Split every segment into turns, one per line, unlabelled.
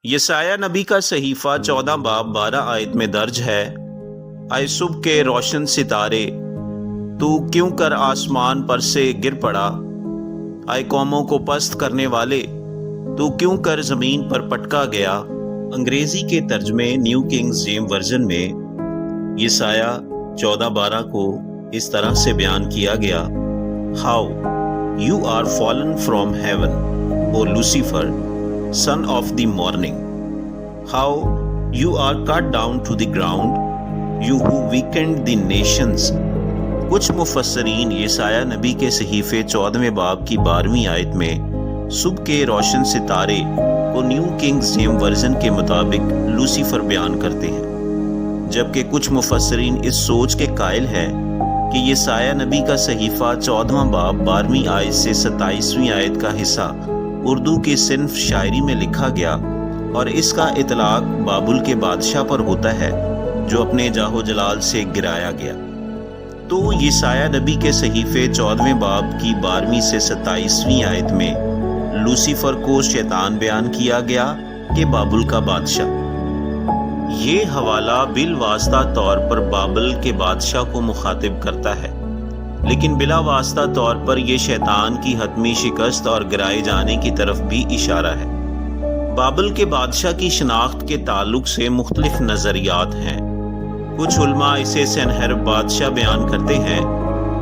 यसाया नबी का सहीफा 14 बाब 12 आयत में दर्ज है। आए सुबह के रोशन सितारे, तू क्यों कर आसमान पर से गिर पड़ा। आए कौमों को पस्त करने वाले, तू क्यों कर जमीन पर पटका गया। अंग्रेजी के तर्जमे न्यू किंग्स जेम्स वर्जन में यसाया 14:12 को इस तरह से बयान किया गया। How you are fallen from heaven, O Lucifer, son of the morning. How you are cut down to the ground, you who weakened the nations. कुछ मुफस्सरीन यसाया नबी के सहीफे 14वें बाब की 12वीं आयत में सुबह के रोशन सितारे को न्यू किंग्स जेम्स वर्जन के मुताबिक लूसीफर बयान करते हैं, जबकि कुछ मुफस्सरीन इस सोच के कायल हैं कि यसाया नबी का सहीफा 14वां बाब 12वीं आयत से 27वीं आयत का हिस्सा उर्दू की सिन्फ शायरी में लिखा गया और इसका इतलाक बाबुल के बादशाह पर होता है जो अपने जाहो जलाल से गिराया गया। तो यसाया नबी के सहीफे 14वें बाब की 12वीं से 27वीं आयत में लूसीफर को शैतान बयान किया गया कि बाबुल का बादशाह। ये हवाला बिल वास्ता तौर पर बाबुल के बादशाह को मुखातिब करता है, लेकिन बिला वास्ता तौर पर यह शैतान की हतमी शिकस्त और गिराए जाने की तरफ भी इशारा है। बाबुल के बादशाह की शनाख्त के ताल्लुक से मुख्तलिफ नज़रियात हैं। कुछ उलमा इसे सनहरब बादशाह बयान करते हैं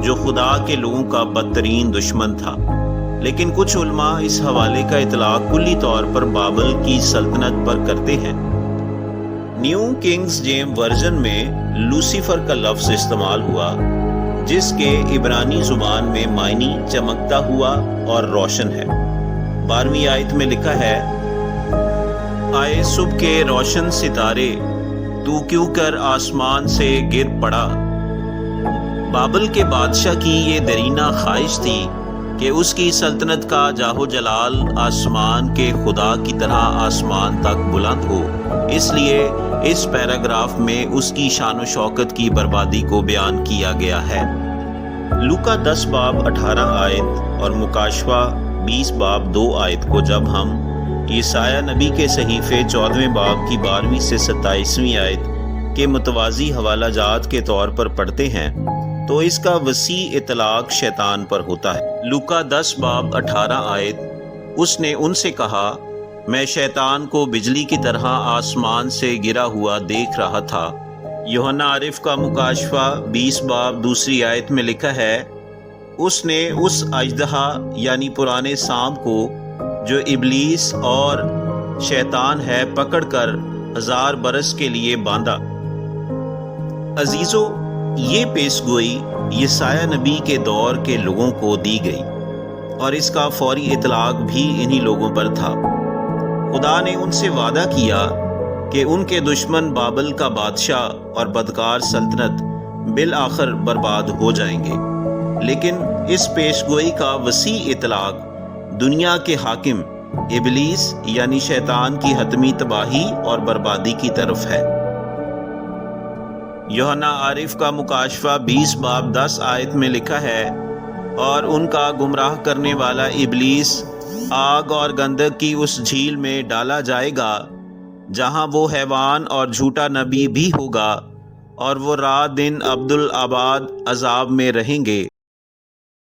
जो खुदा के लोगों का बदतरीन दुश्मन था, लेकिन कुछ उलमा इस हवाले का इतलाक कुल्ली तौर पर बाबुल की सल्तनत पर करते हैं। न्यू किंग्स जेम्स वर्जन में लूसीफर का लफ्ज़ इस्तेमाल हुआ, जिसके इब्रानी जुबान में मायनी चमकता हुआ और रोशन है। 12वीं आयत में लिखा है, आए सुबह के रोशन सितारे, तू क्यों कर आसमान से गिर पड़ा। बाबुल के बादशाह की ये दरीना ख्वाहिश थी कि उसकी सल्तनत का जाहो जलाल आसमान के खुदा की तरह आसमान तक बुलंद हो, इसलिए इस पैराग्राफ में उसकी शान शौकत की बर्बादी को बयान किया गया है। लूका 10 बाब 18 आयत और मुकाशवा 20 बाब 2 आयत को जब हम यसाया नबी के सहीफे 14वें बाब की 12वीं से 27वीं आयत के मुतवाज़ी हवाला जात के तौर पर पढ़ते हैं तो इसका वसी इतलाक शैतान पर होता है। लूका 10 बाब 18 आयत, उसने उनसे कहा, मैं शैतान को बिजली की तरह आसमान से गिरा हुआ देख रहा था। यूहन्ना आरिफ का मुकाशवा 20 बाब 2 आयत में लिखा है, उसने उस अजदहा यानी पुराने सांप को जो इबलीस और शैतान है पकड़कर 1000 बरस के लिए बांधा। अजीजों, ये पेशगोई यसाया नबी के दौर के लोगों को दी गई और इसका फौरी इतलाक भी इन्हीं लोगों पर था। खुदा ने उनसे वादा किया कि उनके दुश्मन बाबुल का बादशाह और बदकार सल्तनत बिल आखिर बर्बाद हो जाएंगे, लेकिन इस पेशगोई का वसी इतलाक दुनिया के हाकिम इबलीस यानी शैतान की हतमी तबाही और बर्बादी की तरफ है। यूहन्ना आरिफ का मुकाशवा 20 बाब 10 आयत में लिखा है, और उनका गुमराह करने वाला इबलीस आग और गंधक की उस झील में डाला जाएगा जहां वो हैवान और झूठा नबी भी होगा, और वो रात दिन अब्दुल आबाद अजाब में रहेंगे।